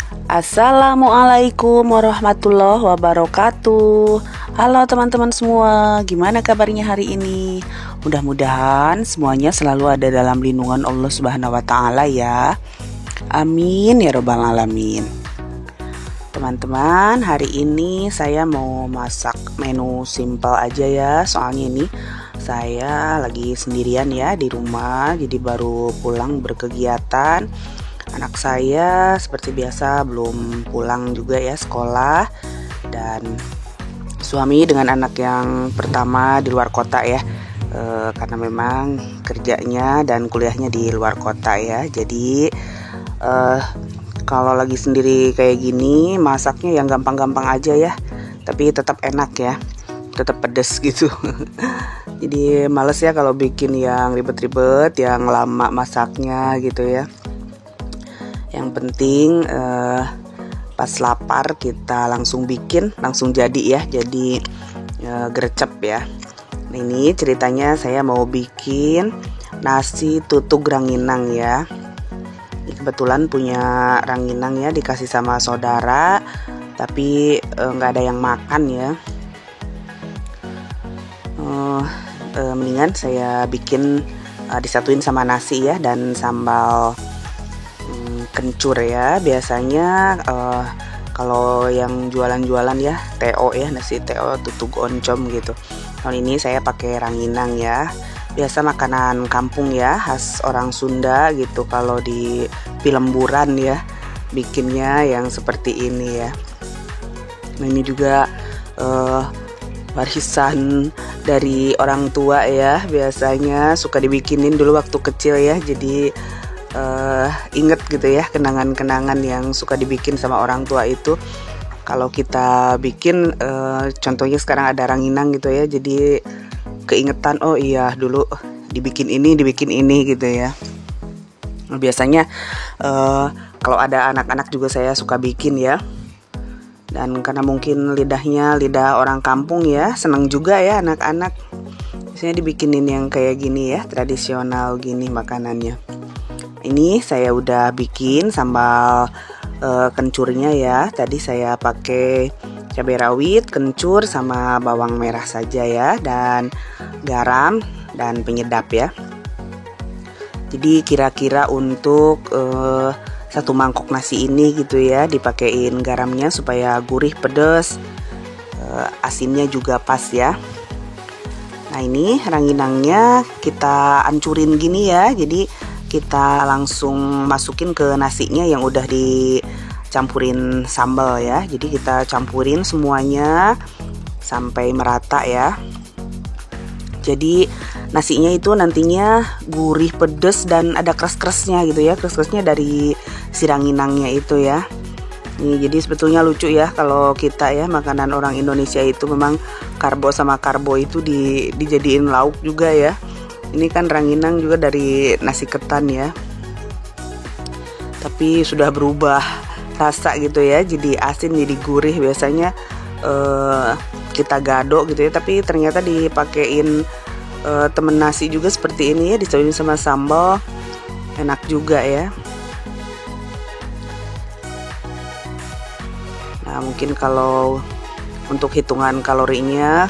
Assalamualaikum warahmatullahi wabarakatuh. Halo teman-teman semua, gimana kabarnya hari ini? Mudah-mudahan semuanya selalu ada dalam lindungan Allah Subhanahu wa Ta'ala ya. Amin ya Rabbal Alamin. Teman-teman, hari ini saya mau masak menu simple aja ya. Soalnya ini saya lagi sendirian ya di rumah, jadi baru pulang berkegiatan. Anak saya seperti biasa belum pulang juga ya sekolah. Dan suami dengan anak yang pertama di luar kota ya, karena memang kerjanya dan kuliahnya di luar kota ya. Jadi kalau lagi sendiri kayak gini, masaknya yang gampang-gampang aja ya, tapi tetap enak ya, tetap pedes gitu. Jadi males ya kalau bikin yang ribet-ribet, yang lama masaknya gitu ya. Yang penting pas lapar kita langsung bikin, langsung jadi ya, jadi gercep ya. Nah, ini ceritanya saya mau bikin nasi tutug ranginang ya. Ini kebetulan punya ranginang ya, dikasih sama saudara, tapi nggak ada yang makan ya. Mendingan saya bikin disatuin sama nasi ya, dan sambal kencur ya. Biasanya kalau yang jualan-jualan ya TO ya, nasi TO tutug oncom gitu. Tahun ini saya pakai ranginang ya, biasa makanan kampung ya, khas orang Sunda gitu. Kalau di Pelemburan ya bikinnya yang seperti ini ya. Nah, ini juga warisan dari orang tua ya, biasanya suka dibikinin dulu waktu kecil ya. Jadi inget gitu ya, kenangan-kenangan yang suka dibikin sama orang tua itu. Kalau kita bikin contohnya sekarang ada ranginang gitu ya, jadi keingetan, oh iya dulu dibikin ini gitu ya. Biasanya kalau ada anak-anak juga saya suka bikin ya. Dan karena mungkin lidahnya lidah orang kampung ya, senang juga ya anak-anak. Biasanya dibikinin yang kayak gini ya, tradisional gini makanannya. Ini saya udah bikin sambal kencurnya ya. Tadi saya pakai cabai rawit, kencur, sama bawang merah saja ya, dan garam dan penyedap ya. Jadi kira-kira untuk satu mangkok nasi ini gitu ya, dipakein garamnya supaya gurih pedas, asinnya juga pas ya. Nah, ini ranginangnya kita ancurin gini ya, jadi kita langsung masukin ke nasinya yang udah dicampurin sambal ya. Jadi kita campurin semuanya sampai merata ya. Jadi nasinya itu nantinya gurih pedes dan ada keras-kerasnya gitu ya. Keras-kerasnya dari si ranginangnya itu ya. Nih, jadi sebetulnya lucu ya kalau kita ya, makanan orang Indonesia itu memang karbo sama karbo itu dijadiin lauk juga ya. Ini kan ranginang juga dari nasi ketan ya, tapi sudah berubah rasa gitu ya, jadi asin, jadi gurih. Biasanya kita gadok gitu ya, tapi ternyata dipakein temen nasi juga seperti ini ya, dicobain sama sambal, enak juga ya. Nah, mungkin kalau untuk hitungan kalorinya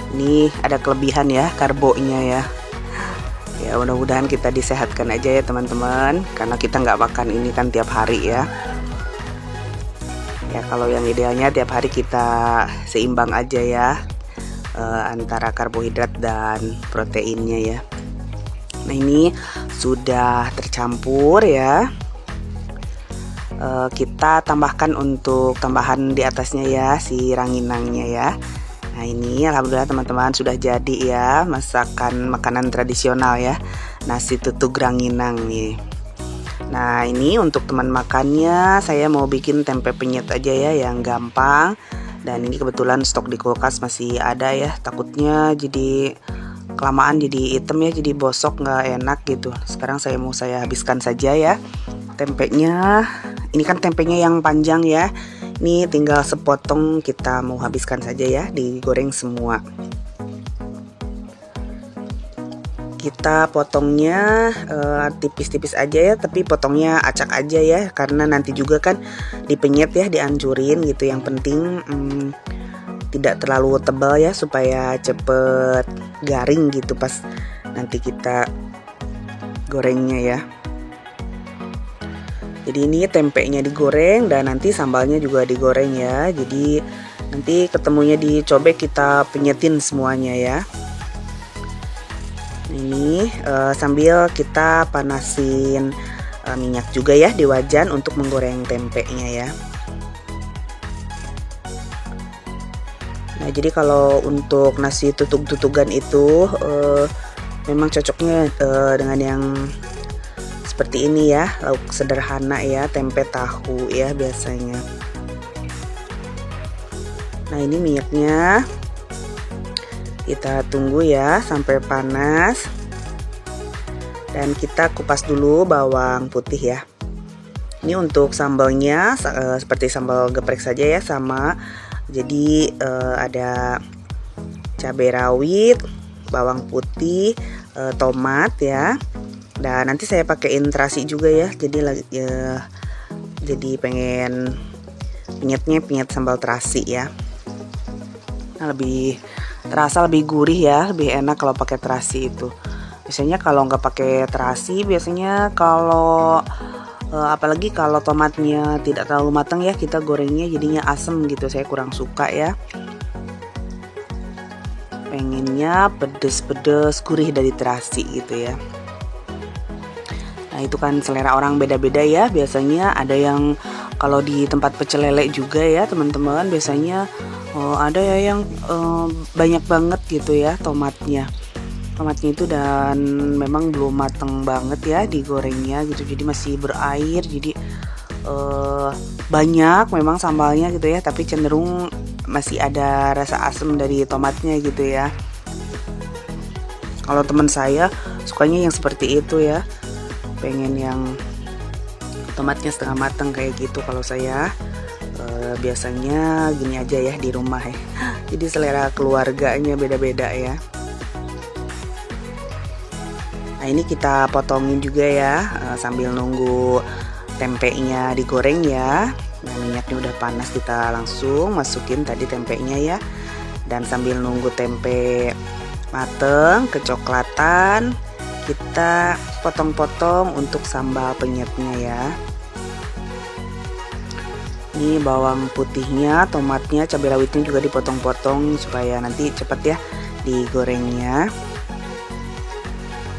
ini ada kelebihan ya karbonya ya. Ya mudah-mudahan kita disehatkan aja ya teman-teman, karena kita nggak makan ini kan tiap hari ya. Ya kalau yang idealnya tiap hari kita seimbang aja ya, antara karbohidrat dan proteinnya ya. Nah, ini sudah tercampur ya. Kita tambahkan untuk tambahan di atasnya ya, si ranginangnya ya. Nah, ini alhamdulillah teman-teman sudah jadi ya, masakan makanan tradisional ya, nasi tutug ranginang nih. Nah, ini untuk teman makannya saya mau bikin tempe penyet aja ya, yang gampang. Dan ini kebetulan stok di kulkas masih ada ya, takutnya jadi kelamaan jadi hitam ya, jadi bosok nggak enak gitu. Sekarang saya habiskan saja ya tempenya. Ini kan tempenya yang panjang ya, ini tinggal sepotong, kita mau habiskan saja ya, digoreng semua. kita potongnya tipis-tipis aja ya, tapi potongnya acak aja ya, karena nanti juga kan dipenyet ya, dianjurin gitu. Yang penting tidak terlalu tebal ya, supaya cepet garing gitu pas nanti kita gorengnya ya. Jadi ini tempenya digoreng dan nanti sambalnya juga digoreng ya. Jadi nanti ketemunya di cobek kita penyetin semuanya ya. Ini sambil kita panasin minyak juga ya di wajan untuk menggoreng tempenya ya. Nah, jadi kalau untuk nasi tutug-tutugan itu memang cocoknya dengan yang seperti ini ya, lauk sederhana ya, tempe tahu ya biasanya. Nah, ini minyaknya kita tunggu ya sampai panas, dan kita kupas dulu bawang putih ya. Ini untuk sambalnya seperti sambal geprek saja ya, sama. Jadi ada cabai rawit, bawang putih, tomat ya. Dan nanti saya pakaiin terasi juga ya. Jadi pengen penyet sambal terasi ya. Nah, lebih terasa, lebih gurih ya, lebih enak kalau pakai terasi itu. Biasanya kalau nggak pakai terasi, biasanya kalau apalagi kalau tomatnya tidak terlalu matang ya, kita gorengnya jadinya asem gitu. Saya kurang suka ya. Pengennya pedes-pedes, gurih dari terasi gitu ya. Nah, itu kan selera orang beda-beda ya. Biasanya ada yang kalau di tempat pecel lele juga ya teman-teman, biasanya ada ya yang banyak banget gitu ya tomatnya itu, dan memang belum mateng banget ya digorengnya gitu, jadi masih berair, jadi banyak memang sambalnya gitu ya, tapi cenderung masih ada rasa asam dari tomatnya gitu ya. Kalau teman saya sukanya yang seperti itu ya, pengen yang tomatnya setengah matang kayak gitu. Kalau saya biasanya gini aja ya di rumah ya. Jadi selera keluarganya beda-beda ya. Nah, ini kita potongin juga ya sambil nunggu tempenya digoreng ya. Nah, minyaknya udah panas, kita langsung masukin tadi tempenya ya. Dan sambil nunggu tempe mateng kecoklatan, kita potong-potong untuk sambal penyetnya ya. Ini bawang putihnya, tomatnya, cabai rawitnya juga dipotong-potong supaya nanti cepat ya digorengnya.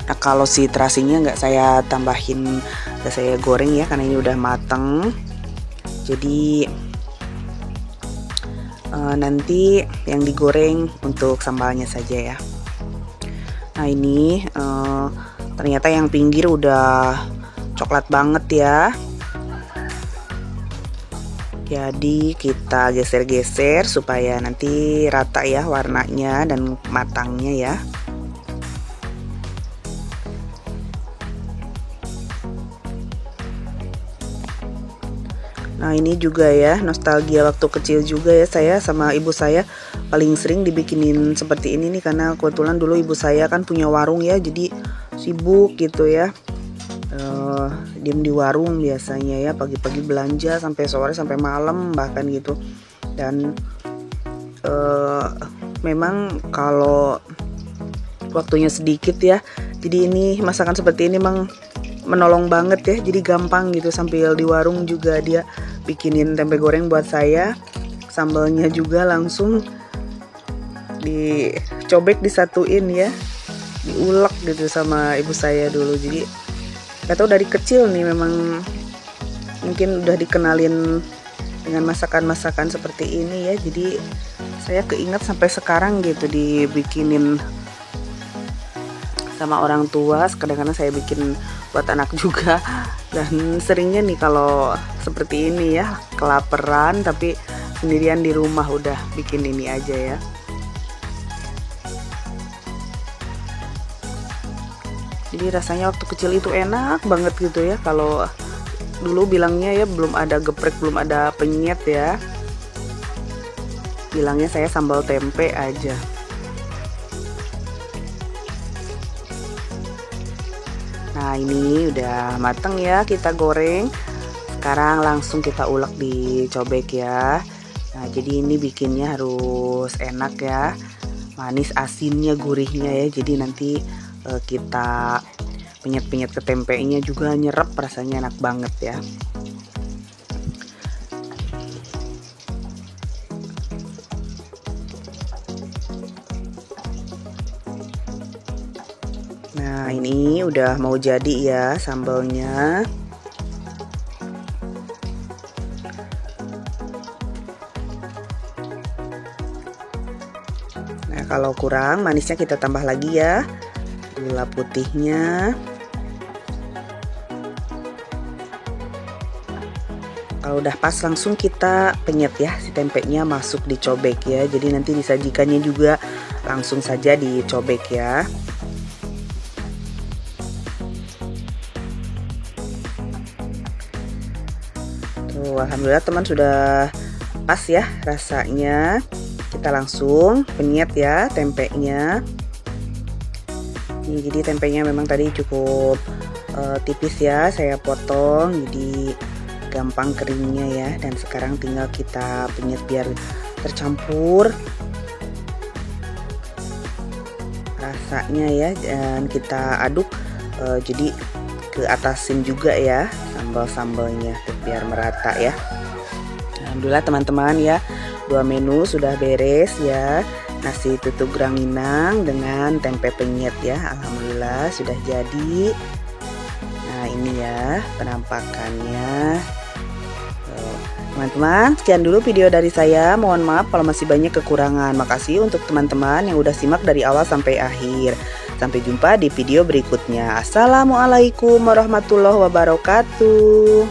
Nah, kalau si terasinya nggak saya tambahin, nggak saya goreng ya, karena ini udah mateng. Jadi nanti yang digoreng untuk sambalnya saja ya. Nah, ini ternyata yang pinggir udah coklat banget ya. Jadi kita geser-geser supaya nanti rata ya warnanya dan matangnya ya. Nah, ini juga ya nostalgia waktu kecil juga ya, saya sama ibu saya paling sering dibikinin seperti ini nih, karena kebetulan dulu ibu saya kan punya warung ya, jadi sibuk gitu ya. Diem di warung biasanya ya, pagi-pagi belanja sampai sore sampai malam bahkan gitu. Dan memang kalau waktunya sedikit ya, jadi ini masakan seperti ini memang menolong banget ya, jadi gampang gitu. Sambil di warung juga dia bikinin tempe goreng buat saya, sambalnya juga langsung dicobek, disatuin ya, diulek gitu sama ibu saya dulu. Jadi gak tau dari kecil nih memang mungkin udah dikenalin dengan masakan-masakan seperti ini ya, jadi saya keinget sampai sekarang gitu dibikinin sama orang tua. Kadang-kadang saya bikin buat anak juga, dan seringnya nih kalau seperti ini ya, kelaparan tapi sendirian di rumah udah bikin ini aja ya. Jadi rasanya waktu kecil itu enak banget gitu ya. Kalau dulu bilangnya ya belum ada geprek, belum ada penyet ya, bilangnya saya sambal tempe aja. Nah, ini udah mateng ya, kita goreng. Sekarang langsung kita ulek di cobek ya. Nah, jadi ini bikinnya harus enak ya, manis, asinnya, gurihnya ya. Jadi nanti kita penyet-penyet ke tempenya juga nyerap, rasanya enak banget ya. Nah, ini udah mau jadi ya sambalnya. Nah, kalau kurang manisnya kita tambah lagi ya, gula putihnya. Kalau udah pas langsung kita penyet ya, si tempenya masuk di cobek ya. Jadi nanti disajikannya juga langsung saja di cobek ya. Tuh, alhamdulillah teman sudah pas ya rasanya. Kita langsung penyet ya tempenya. Ini jadi tempenya memang tadi cukup tipis ya, saya potong jadi gampang keringnya ya. Dan sekarang tinggal kita penyet biar tercampur rasanya ya, dan kita aduk jadi ke atasin juga ya sambal-sambalnya biar merata ya. Alhamdulillah teman-teman ya, 2 menu sudah beres ya. Nasi tutuk Rangginang dengan tempe penyet ya, alhamdulillah sudah jadi. Nah, ini ya penampakannya. Teman-teman, sekian dulu video dari saya. Mohon maaf kalau masih banyak kekurangan. Makasih untuk teman-teman yang udah simak dari awal sampai akhir. Sampai jumpa di video berikutnya. Assalamualaikum warahmatullahi wabarakatuh.